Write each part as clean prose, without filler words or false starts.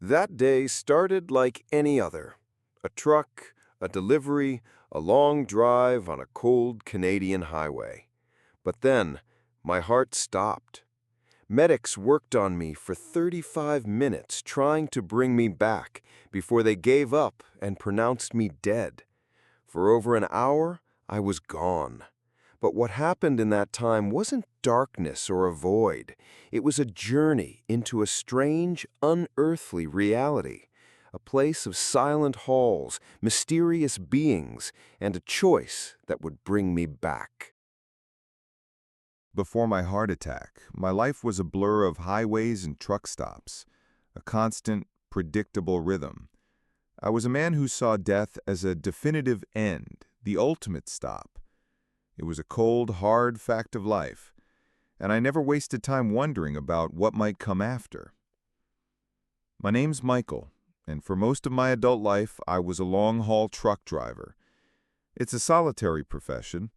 That day started like any other. A truck, a delivery, a long drive on a cold Canadian highway. But then, my heart stopped. Medics worked on me for 35 minutes trying to bring me back before they gave up and pronounced me dead. For over an hour, I was gone. But what happened in that time wasn't darkness or a void. It was a journey into a strange, unearthly reality. A place of silent halls, mysterious beings, and a choice that would bring me back. Before my heart attack, my life was a blur of highways and truck stops, a constant, predictable rhythm. I was a man who saw death as a definitive end, the ultimate stop. It was a cold, hard fact of life, and I never wasted time wondering about what might come after. My name's Michael, and for most of my adult life, I was a long-haul truck driver. It's a solitary profession,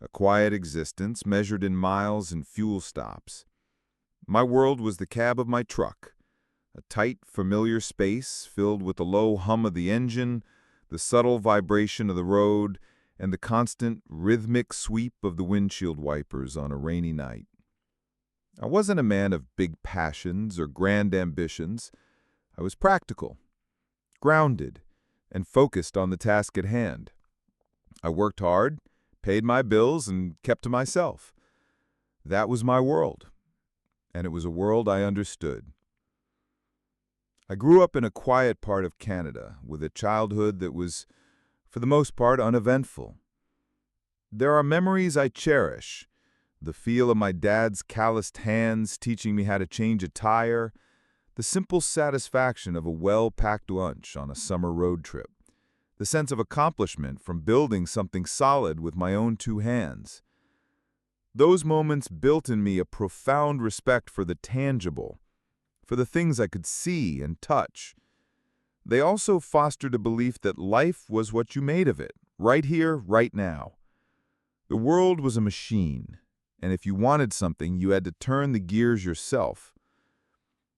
a quiet existence measured in miles and fuel stops. My world was the cab of my truck, a tight, familiar space filled with the low hum of the engine, the subtle vibration of the road, and the constant, rhythmic sweep of the windshield wipers on a rainy night. I wasn't a man of big passions or grand ambitions. I was practical, grounded, and focused on the task at hand. I worked hard, paid my bills, and kept to myself. That was my world, and it was a world I understood. I grew up in a quiet part of Canada with a childhood that was, for the most part, uneventful. There are memories I cherish, the feel of my dad's calloused hands teaching me how to change a tire, the simple satisfaction of a well-packed lunch on a summer road trip, the sense of accomplishment from building something solid with my own two hands. Those moments built in me a profound respect for the tangible, for the things I could see and touch. They also fostered a belief that life was what you made of it, right here, right now. The world was a machine, and if you wanted something, you had to turn the gears yourself.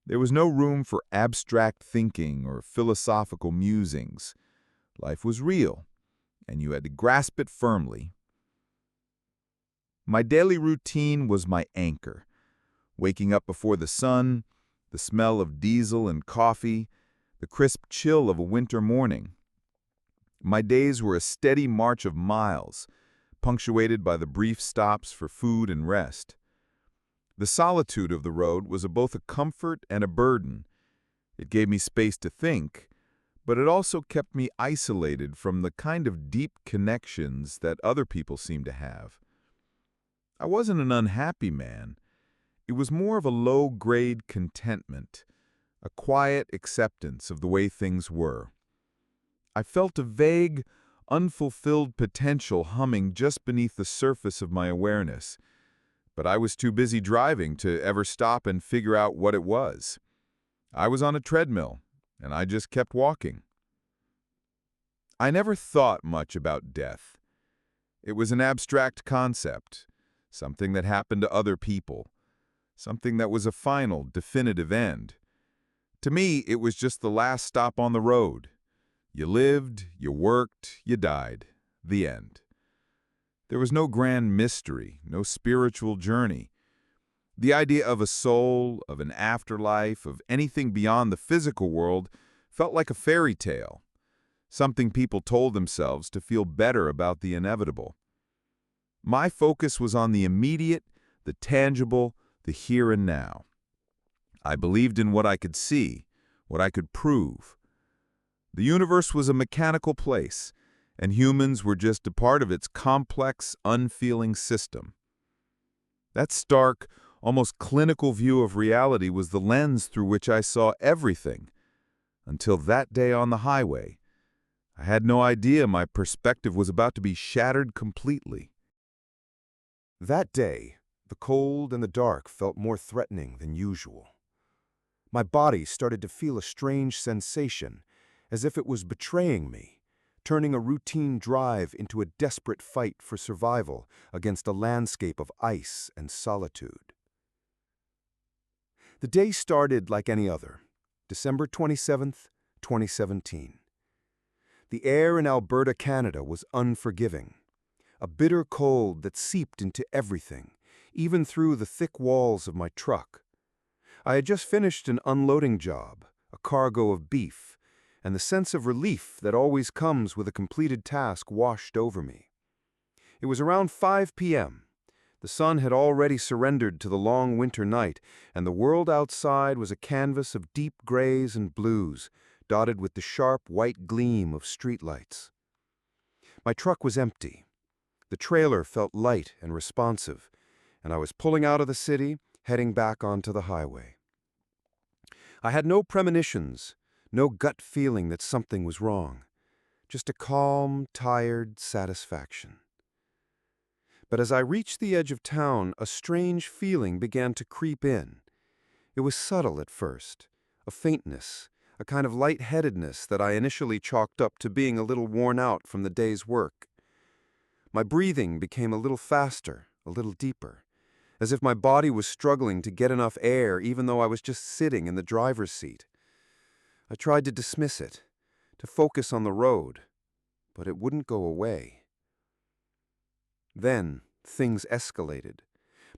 There was no room for abstract thinking or philosophical musings. Life was real, and you had to grasp it firmly. My daily routine was my anchor. Waking up before the sun, the smell of diesel and coffee, the crisp chill of a winter morning. My days were a steady march of miles, punctuated by the brief stops for food and rest. The solitude of the road was both a comfort and a burden. It gave me space to think, but it also kept me isolated from the kind of deep connections that other people seem to have. I wasn't an unhappy man. It was more of a low-grade contentment, a quiet acceptance of the way things were. I felt a vague, unfulfilled potential humming just beneath the surface of my awareness, but I was too busy driving to ever stop and figure out what it was. I was on a treadmill, and I just kept walking. I never thought much about death. It was an abstract concept, something that happened to other people, something that was a final, definitive end. To me, it was just the last stop on the road. You lived, you worked, you died. The end. There was no grand mystery, no spiritual journey. The idea of a soul, of an afterlife, of anything beyond the physical world felt like a fairy tale, something people told themselves to feel better about the inevitable. My focus was on the immediate, the tangible, the here and now. I believed in what I could see, what I could prove. The universe was a mechanical place, and humans were just a part of its complex, unfeeling system. That stark, almost clinical view of reality was the lens through which I saw everything. Until that day on the highway, I had no idea my perspective was about to be shattered completely. That day, the cold and the dark felt more threatening than usual. My body started to feel a strange sensation, as if it was betraying me, turning a routine drive into a desperate fight for survival against a landscape of ice and solitude. The day started like any other. December 27th, 2017. The air in Alberta, Canada was unforgiving. A bitter cold that seeped into everything, even through the thick walls of my truck. I had just finished an unloading job, a cargo of beef, and the sense of relief that always comes with a completed task washed over me. It was around 5 p.m. The sun had already surrendered to the long winter night, and the world outside was a canvas of deep grays and blues, dotted with the sharp white gleam of streetlights. My truck was empty. The trailer felt light and responsive, and I was pulling out of the city, heading back onto the highway. I had no premonitions, no gut feeling that something was wrong, just a calm, tired satisfaction. But as I reached the edge of town, a strange feeling began to creep in. It was subtle at first, a faintness, a kind of lightheadedness that I initially chalked up to being a little worn out from the day's work. My breathing became a little faster, a little deeper, as if my body was struggling to get enough air even though I was just sitting in the driver's seat. I tried to dismiss it, to focus on the road, but it wouldn't go away. Then, things escalated.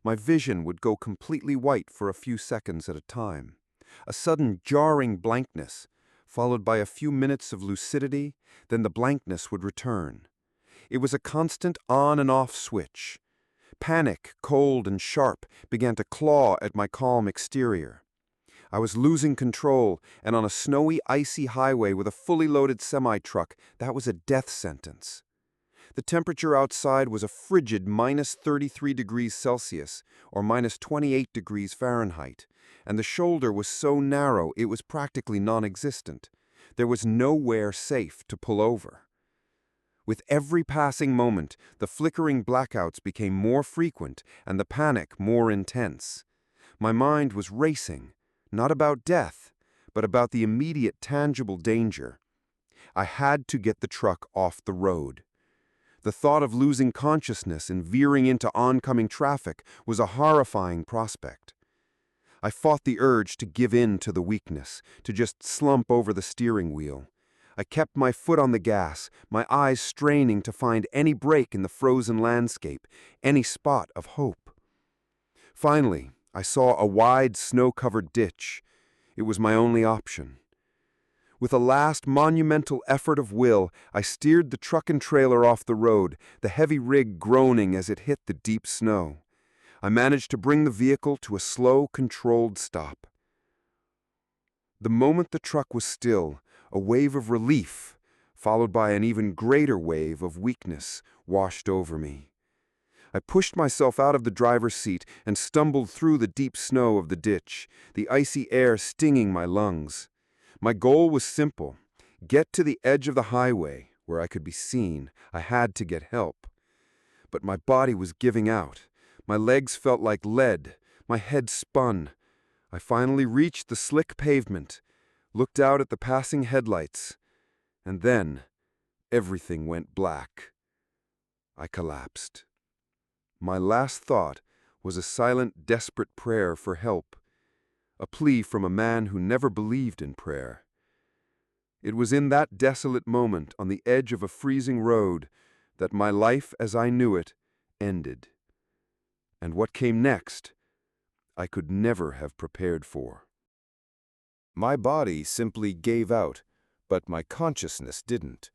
My vision would go completely white for a few seconds at a time. A sudden jarring blankness, followed by a few minutes of lucidity, then the blankness would return. It was a constant on and off switch. Panic, cold and sharp, began to claw at my calm exterior. I was losing control, and on a snowy, icy highway with a fully loaded semi-truck, that was a death sentence. The temperature outside was a frigid minus 33 degrees Celsius, or minus 28 degrees Fahrenheit, and the shoulder was so narrow it was practically non-existent. There was nowhere safe to pull over. With every passing moment, the flickering blackouts became more frequent and the panic more intense. My mind was racing, not about death, but about the immediate tangible danger. I had to get the truck off the road. The thought of losing consciousness and veering into oncoming traffic was a horrifying prospect. I fought the urge to give in to the weakness, to just slump over the steering wheel. I kept my foot on the gas, my eyes straining to find any break in the frozen landscape, any spot of hope. Finally, I saw a wide, snow-covered ditch. It was my only option. With a last monumental effort of will, I steered the truck and trailer off the road, the heavy rig groaning as it hit the deep snow. I managed to bring the vehicle to a slow, controlled stop. The moment the truck was still, a wave of relief, followed by an even greater wave of weakness, washed over me. I pushed myself out of the driver's seat and stumbled through the deep snow of the ditch, the icy air stinging my lungs. My goal was simple: get to the edge of the highway, where I could be seen. I had to get help. But my body was giving out. My legs felt like lead. My head spun. I finally reached the slick pavement, looked out at the passing headlights, and then everything went black. I collapsed. My last thought was a silent, desperate prayer for help, a plea from a man who never believed in prayer. It was in that desolate moment on the edge of a freezing road that my life as I knew it ended. And what came next, I could never have prepared for. My body simply gave out, but my consciousness didn't.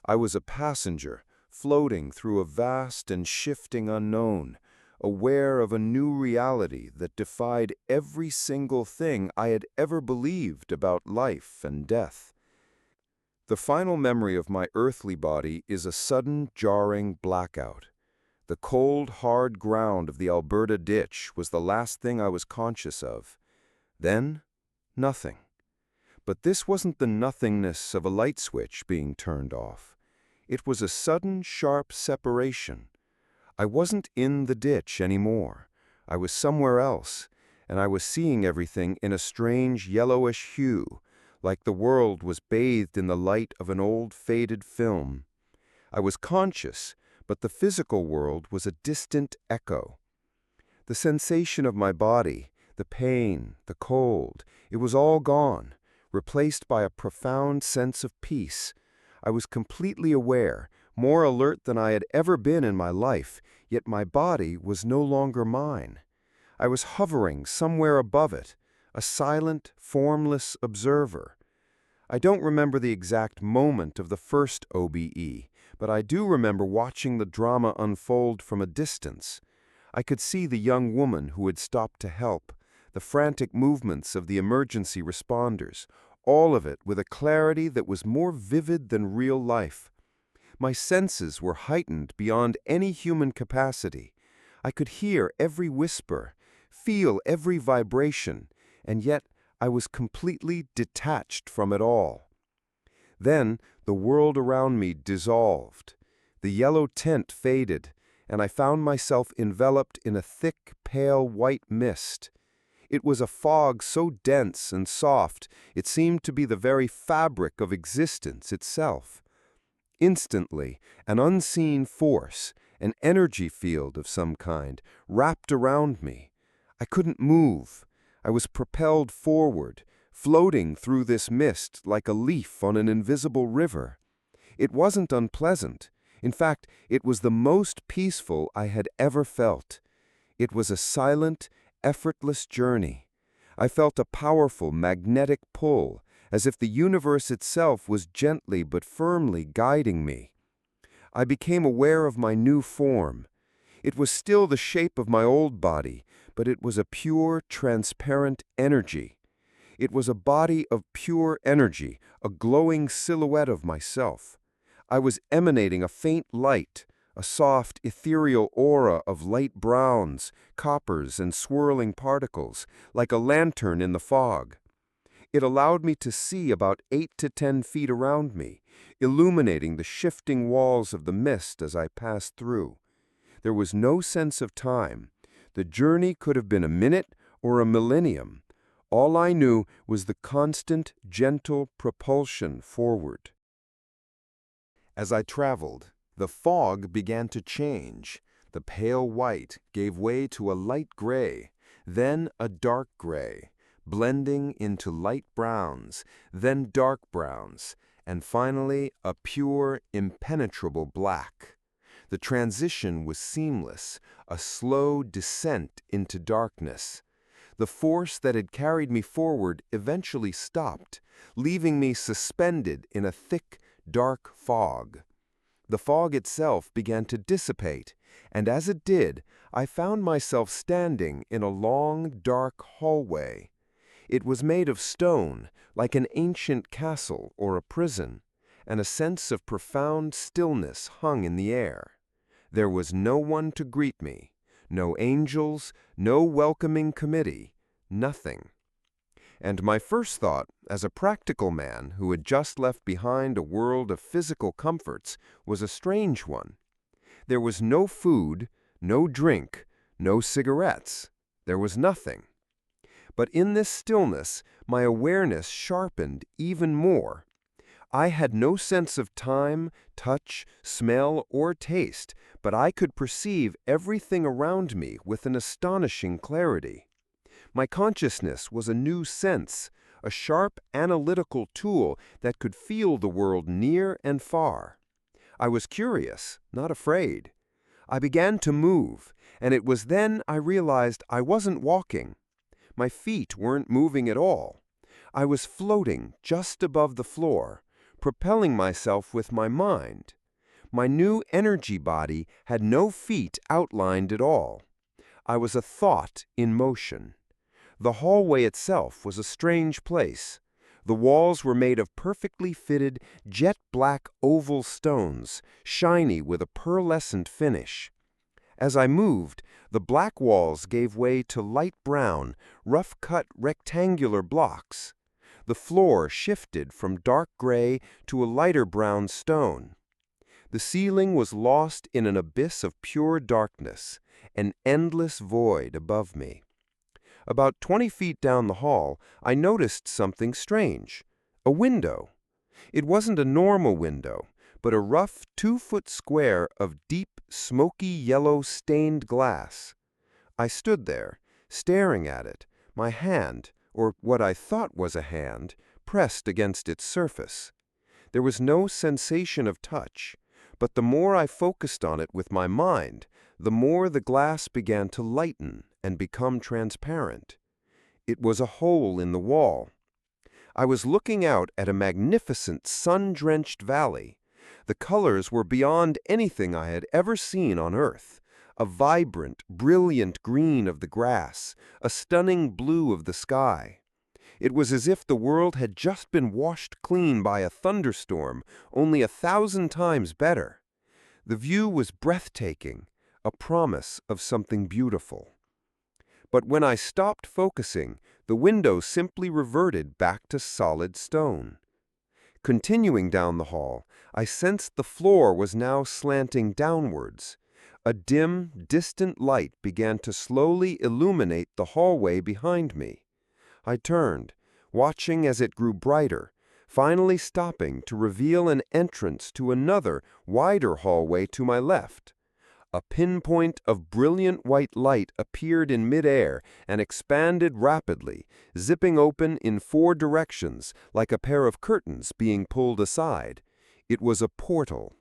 I was a passenger, floating through a vast and shifting unknown, aware of a new reality that defied every single thing I had ever believed about life and death. The final memory of my earthly body is a sudden, jarring blackout. The cold, hard ground of the Alberta ditch was the last thing I was conscious of. Then, nothing. But this wasn't the nothingness of a light switch being turned off. It was a sudden, sharp separation. I wasn't in the ditch anymore. I was somewhere else, and I was seeing everything in a strange yellowish hue, like the world was bathed in the light of an old faded film. I was conscious, but the physical world was a distant echo. The sensation of my body, the pain, the cold, it was all gone, replaced by a profound sense of peace. I was completely aware, more alert than I had ever been in my life, yet my body was no longer mine. I was hovering somewhere above it, a silent, formless observer. I don't remember the exact moment of the first OBE, but I do remember watching the drama unfold from a distance. I could see the young woman who had stopped to help, the frantic movements of the emergency responders, all of it with a clarity that was more vivid than real life. My senses were heightened beyond any human capacity. I could hear every whisper, feel every vibration, and yet I was completely detached from it all. Then the world around me dissolved. The yellow tint faded, and I found myself enveloped in a thick, pale white mist. It was a fog so dense and soft, it seemed to be the very fabric of existence itself. Instantly, an unseen force, an energy field of some kind, wrapped around me. I couldn't move. I was propelled forward, floating through this mist like a leaf on an invisible river. It wasn't unpleasant. In fact, it was the most peaceful I had ever felt. It was a silent, effortless journey. I felt a powerful magnetic pull, as if the universe itself was gently but firmly guiding me. I became aware of my new form. It was still the shape of my old body, but it was a pure, transparent energy. It was a body of pure energy, a glowing silhouette of myself. I was emanating a faint light, a soft, ethereal aura of light browns, coppers, and swirling particles, like a lantern in the fog. It allowed me to see about 8 to 10 feet around me, illuminating the shifting walls of the mist as I passed through. There was no sense of time. The journey could have been a minute or a millennium. All I knew was the constant, gentle propulsion forward. As I traveled, the fog began to change. The pale white gave way to a light gray, then a dark gray, blending into light browns, then dark browns, and finally a pure, impenetrable black. The transition was seamless, a slow descent into darkness. The force that had carried me forward eventually stopped, leaving me suspended in a thick, dark fog. The fog itself began to dissipate, and as it did, I found myself standing in a long, dark hallway. It was made of stone, like an ancient castle or a prison, and a sense of profound stillness hung in the air. There was no one to greet me, no angels, no welcoming committee, nothing. And my first thought, as a practical man who had just left behind a world of physical comforts, was a strange one. There was no food, no drink, no cigarettes. There was nothing. But in this stillness, my awareness sharpened even more. I had no sense of time, touch, smell, or taste, but I could perceive everything around me with an astonishing clarity. My consciousness was a new sense, a sharp analytical tool that could feel the world near and far. I was curious, not afraid. I began to move, and it was then I realized I wasn't walking. My feet weren't moving at all. I was floating just above the floor, propelling myself with my mind. My new energy body had no feet outlined at all. I was a thought in motion. The hallway itself was a strange place. The walls were made of perfectly fitted, jet-black oval stones, shiny with a pearlescent finish. As I moved, the black walls gave way to light brown, rough-cut rectangular blocks. The floor shifted from dark gray to a lighter brown stone. The ceiling was lost in an abyss of pure darkness, an endless void above me. About 20 feet down the hall, I noticed something strange. A window. It wasn't a normal window, but a rough 2-foot square of deep, smoky yellow stained glass. I stood there, staring at it, my hand, or what I thought was a hand, pressed against its surface. There was no sensation of touch, but the more I focused on it with my mind, the more the glass began to lighten and become transparent. It was a hole in the wall. I was looking out at a magnificent sun-drenched valley. The colors were beyond anything I had ever seen on Earth. A vibrant, brilliant green of the grass, a stunning blue of the sky. It was as if the world had just been washed clean by a thunderstorm, only 1,000 times better. The view was breathtaking, a promise of something beautiful. But when I stopped focusing, the window simply reverted back to solid stone. Continuing down the hall, I sensed the floor was now slanting downwards. A dim, distant light began to slowly illuminate the hallway behind me. I turned, watching as it grew brighter, finally stopping to reveal an entrance to another, wider hallway to my left. A pinpoint of brilliant white light appeared in midair and expanded rapidly, zipping open in 4 directions like a pair of curtains being pulled aside. It was a portal.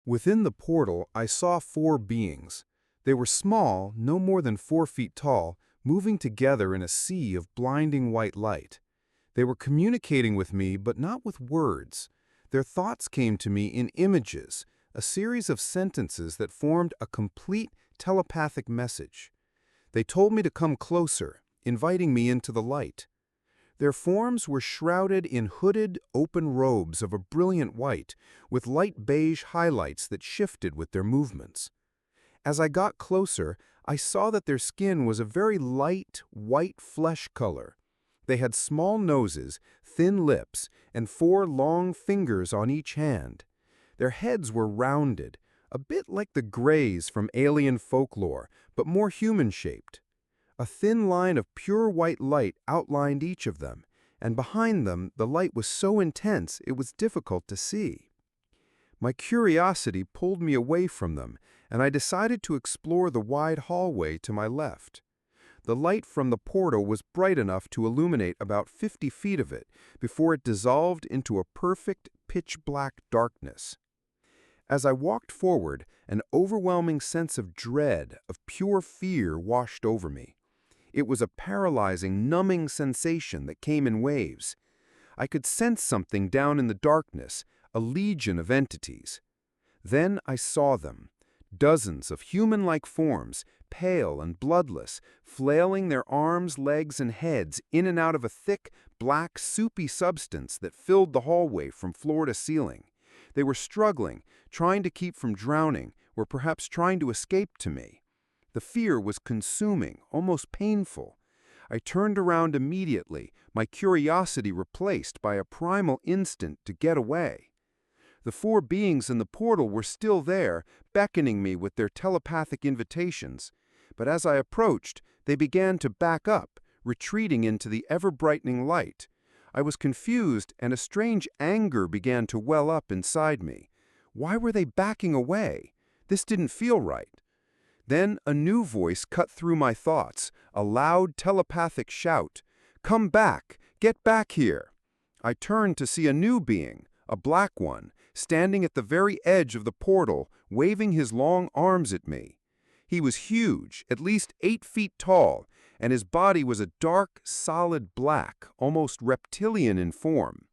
Within the portal, I saw 4 beings. They were small, no more than 4 feet tall, moving together in a sea of blinding white light. They were communicating with me, but not with words. Their thoughts came to me in images, a series of sentences that formed a complete telepathic message. They told me to come closer, inviting me into the light. Their forms were shrouded in hooded, open robes of a brilliant white, with light beige highlights that shifted with their movements. As I got closer, I saw that their skin was a very light, white flesh color. They had small noses, thin lips, and 4 long fingers on each hand. Their heads were rounded, a bit like the Greys from alien folklore, but more human-shaped. A thin line of pure white light outlined each of them, and behind them the light was so intense it was difficult to see. My curiosity pulled me away from them, and I decided to explore the wide hallway to my left. The light from the portal was bright enough to illuminate about 50 feet of it before it dissolved into a perfect pitch-black darkness. As I walked forward, an overwhelming sense of dread, of pure fear washed over me. It was a paralyzing, numbing sensation that came in waves. I could sense something down in the darkness, a legion of entities. Then I saw them. Dozens of human-like forms, pale and bloodless, flailing their arms, legs, and heads in and out of a thick, black, soupy substance that filled the hallway from floor to ceiling. They were struggling, trying to keep from drowning, or perhaps trying to escape to me. The fear was consuming, almost painful. I turned around immediately, my curiosity replaced by a primal instinct to get away. The 4 beings in the portal were still there, beckoning me with their telepathic invitations. But as I approached, they began to back up, retreating into the ever-brightening light. I was confused, and a strange anger began to well up inside me. Why were they backing away? This didn't feel right. Then a new voice cut through my thoughts, a loud telepathic shout. "Come back! Get back here!" I turned to see a new being, a black one, standing at the very edge of the portal, waving his long arms at me. He was huge, at least 8 feet tall, and his body was a dark, solid black, almost reptilian in form.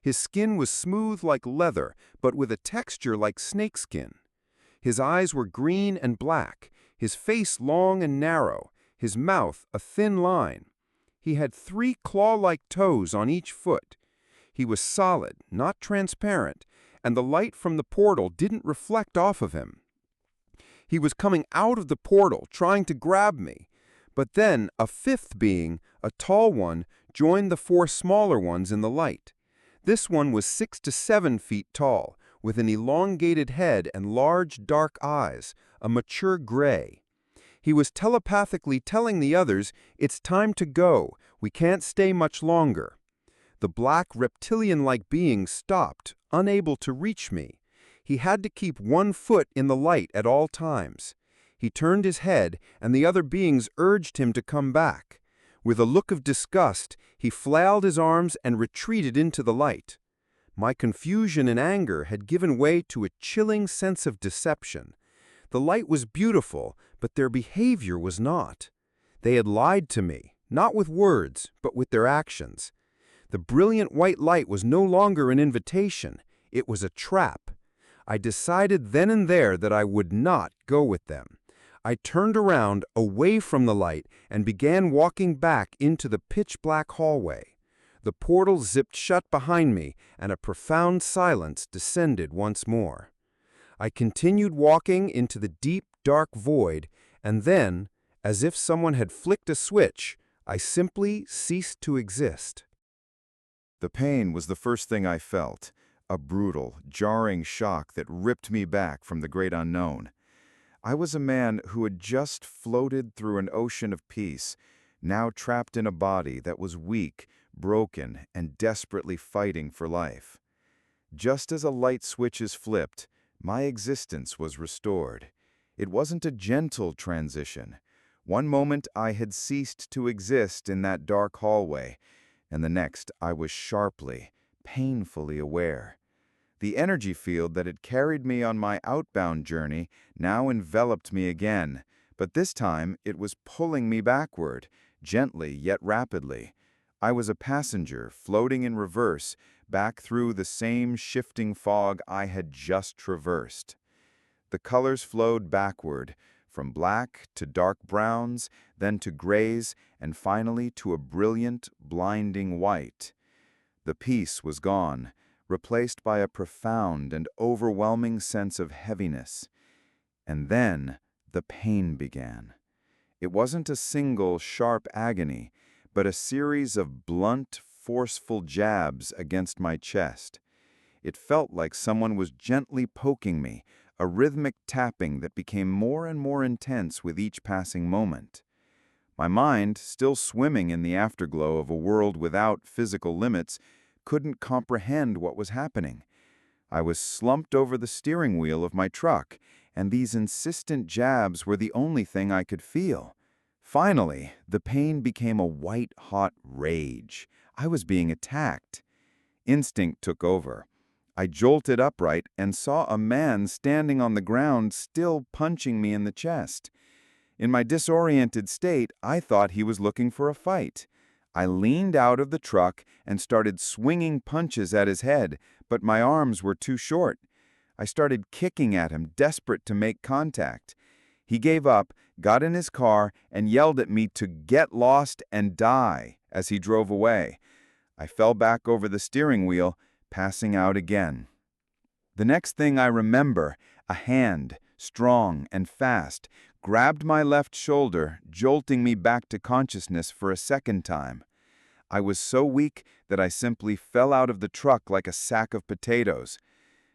His skin was smooth like leather, but with a texture like snakeskin. His eyes were green and black, his face long and narrow, his mouth a thin line. He had 3 claw-like toes on each foot. He was solid, not transparent, and the light from the portal didn't reflect off of him. He was coming out of the portal, trying to grab me. But then a 5th being, a tall one, joined the 4 smaller ones in the light. This one was 6 to 7 feet tall, with an elongated head and large dark eyes, a mature gray. He was telepathically telling the others, "It's time to go. We can't stay much longer." The black reptilian-like being stopped, unable to reach me. He had to keep 1 foot in the light at all times. He turned his head, and the other beings urged him to come back. With a look of disgust, He flailed his arms and retreated into the light. My confusion and anger had given way to a chilling sense of deception. The light was beautiful, but their behavior was not. They had lied to me, not with words, but with their actions. The brilliant white light was no longer an invitation. It was a trap. I decided then and there that I would not go with them. I turned around, away from the light, and began walking back into the pitch-black hallway. The portal zipped shut behind me, and a profound silence descended once more. I continued walking into the deep, dark void, and then, as if someone had flicked a switch, I simply ceased to exist. The pain was the first thing I felt, a brutal, jarring shock that ripped me back from the great unknown. I was a man who had just floated through an ocean of peace, now trapped in a body that was weak, broken, and desperately fighting for life. Just as a light switch is flipped, my existence was restored. It wasn't a gentle transition. One moment I had ceased to exist in that dark hallway, and the next I was sharply, painfully aware. The energy field that had carried me on my outbound journey now enveloped me again, but this time it was pulling me backward, gently yet rapidly. I was a passenger floating in reverse back through the same shifting fog I had just traversed. The colors flowed backward, from black to dark browns, then to grays, and finally to a brilliant, blinding white. The peace was gone, replaced by a profound and overwhelming sense of heaviness. And then the pain began. It wasn't a single, sharp agony, but a series of blunt, forceful jabs against my chest. It felt like someone was gently poking me, a rhythmic tapping that became more and more intense with each passing moment. My mind, still swimming in the afterglow of a world without physical limits, couldn't comprehend what was happening. I was slumped over the steering wheel of my truck, and these insistent jabs were the only thing I could feel. Finally, the pain became a white-hot rage. I was being attacked. Instinct took over. I jolted upright and saw a man standing on the ground still punching me in the chest. In my disoriented state, I thought he was looking for a fight. I leaned out of the truck and started swinging punches at his head, but my arms were too short. I started kicking at him, desperate to make contact. He gave up, got in his car, and yelled at me to get lost and die as he drove away. I fell back over the steering wheel, passing out again. The next thing I remember, a hand, strong and fast, grabbed my left shoulder, jolting me back to consciousness for a second time. I was so weak that I simply fell out of the truck like a sack of potatoes.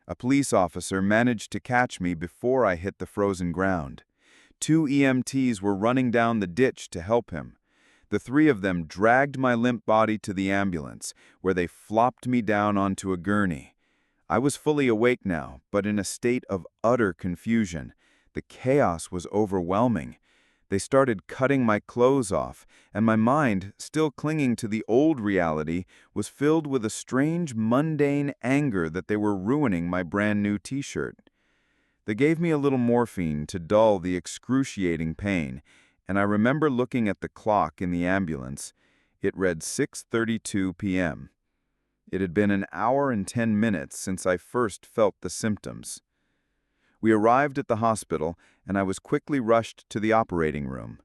A police officer managed to catch me before I hit the frozen ground. 2 EMTs were running down the ditch to help him. The 3 of them dragged my limp body to the ambulance, where they flopped me down onto a gurney. I was fully awake now, but in a state of utter confusion. The chaos was overwhelming. They started cutting my clothes off, and my mind, still clinging to the old reality, was filled with a strange, mundane anger that they were ruining my brand-new t-shirt. They gave me a little morphine to dull the excruciating pain, and I remember looking at the clock in the ambulance. It read 6:32 p.m. It had been an hour and 10 minutes since I first felt the symptoms. We arrived at the hospital, and I was quickly rushed to the operating room.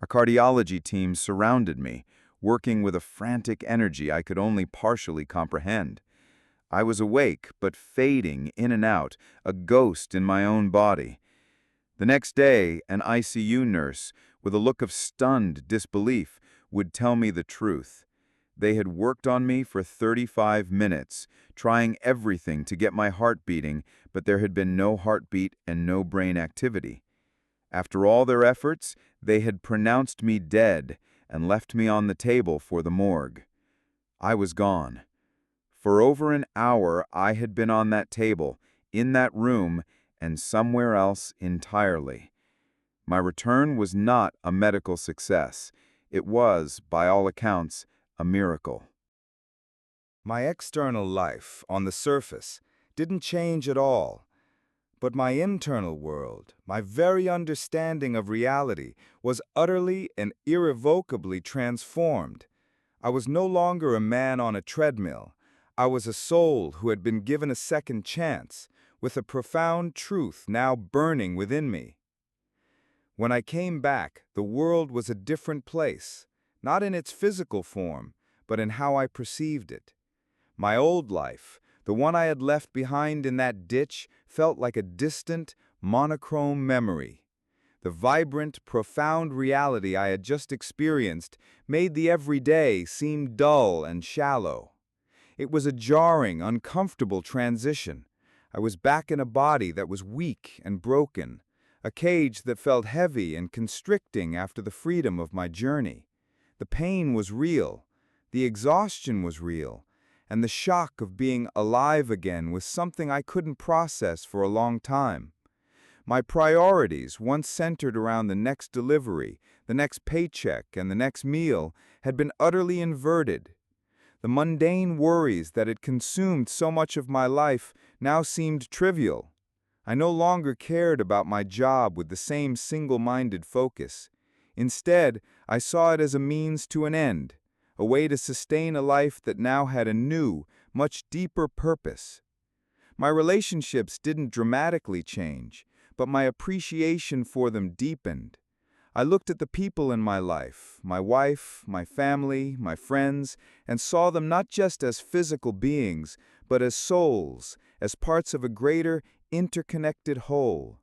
Our cardiology team surrounded me, working with a frantic energy I could only partially comprehend. I was awake, but fading in and out, a ghost in my own body. The next day, an ICU nurse, with a look of stunned disbelief, would tell me the truth. They had worked on me for 35 minutes, trying everything to get my heart beating, but there had been no heartbeat and no brain activity. After all their efforts, they had pronounced me dead and left me on the table for the morgue. I was gone. For over an hour I had been on that table, in that room, and somewhere else entirely. My return was not a medical success. It was, by all accounts, a miracle. My external life, on the surface, didn't change at all, but my internal world, my very understanding of reality, was utterly and irrevocably transformed. I was no longer a man on a treadmill. I was a soul who had been given a second chance, with a profound truth now burning within me. When I came back, the world was a different place, not in its physical form, but in how I perceived it. My old life, the one I had left behind in that ditch, felt like a distant, monochrome memory. The vibrant, profound reality I had just experienced made the everyday seem dull and shallow. It was a jarring, uncomfortable transition. I was back in a body that was weak and broken, a cage that felt heavy and constricting after the freedom of my journey. The pain was real, the exhaustion was real, and the shock of being alive again was something I couldn't process for a long time. My priorities, once centered around the next delivery, the next paycheck, and the next meal, had been utterly inverted. The mundane worries that had consumed so much of my life now seemed trivial. I no longer cared about my job with the same single-minded focus. Instead, I saw it as a means to an end, a way to sustain a life that now had a new, much deeper purpose. My relationships didn't dramatically change, but my appreciation for them deepened. I looked at the people in my life, my wife, my family, my friends, and saw them not just as physical beings, but as souls, as parts of a greater, interconnected whole.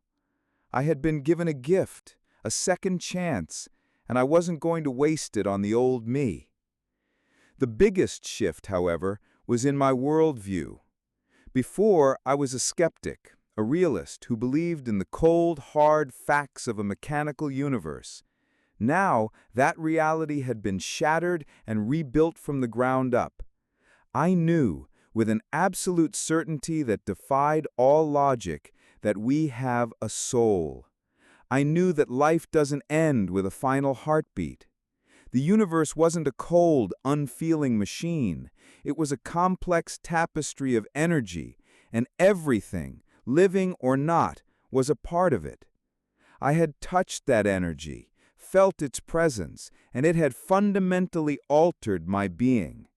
I had been given a gift, a second chance, and I wasn't going to waste it on the old me. The biggest shift, however, was in my worldview. Before, I was a skeptic, a realist who believed in the cold, hard facts of a mechanical universe. Now, that reality had been shattered and rebuilt from the ground up. I knew, with an absolute certainty that defied all logic, that we have a soul. I knew that life doesn't end with a final heartbeat. The universe wasn't a cold, unfeeling machine. It was a complex tapestry of energy, and everything, living or not, was a part of it. I had touched that energy, felt its presence, and it had fundamentally altered my being.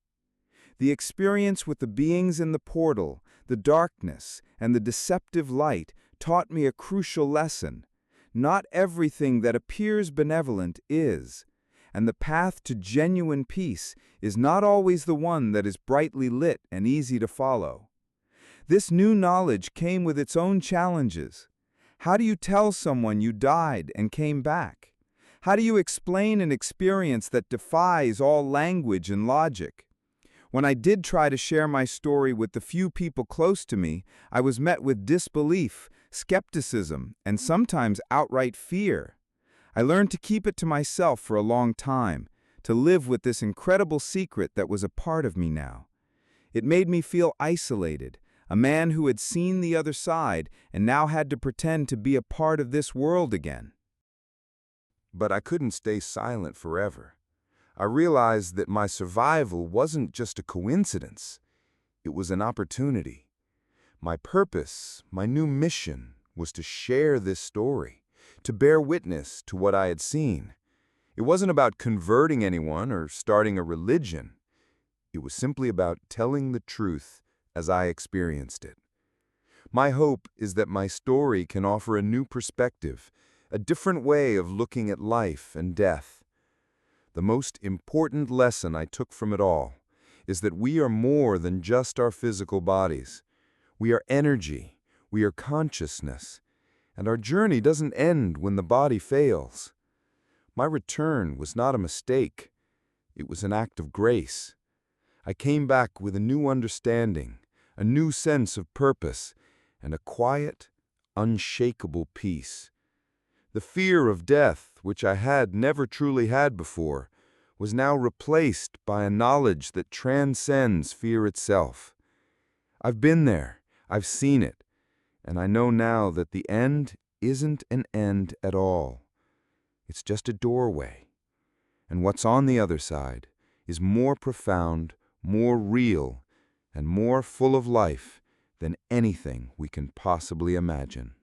The experience with the beings in the portal, the darkness, and the deceptive light taught me a crucial lesson. Not everything that appears benevolent is, and the path to genuine peace is not always the one that is brightly lit and easy to follow. This new knowledge came with its own challenges. How do you tell someone you died and came back? How do you explain an experience that defies all language and logic? When I did try to share my story with the few people close to me, I was met with disbelief, skepticism, and sometimes outright fear. I learned to keep it to myself for a long time, to live with this incredible secret that was a part of me now. It made me feel isolated, a man who had seen the other side and now had to pretend to be a part of this world again. But I couldn't stay silent forever. I realized that my survival wasn't just a coincidence. It was an opportunity. My purpose, my new mission, was to share this story, to bear witness to what I had seen. It wasn't about converting anyone or starting a religion. It was simply about telling the truth as I experienced it. My hope is that my story can offer a new perspective, a different way of looking at life and death. The most important lesson I took from it all is that we are more than just our physical bodies. We are energy, we are consciousness, and our journey doesn't end when the body fails. My return was not a mistake. It was an act of grace. I came back with a new understanding, a new sense of purpose, and a quiet, unshakable peace. The fear of death, which I had never truly had before, was now replaced by a knowledge that transcends fear itself. I've been there, I've seen it, and I know now that the end isn't an end at all. It's just a doorway, and what's on the other side is more profound, more real, and more full of life than anything we can possibly imagine.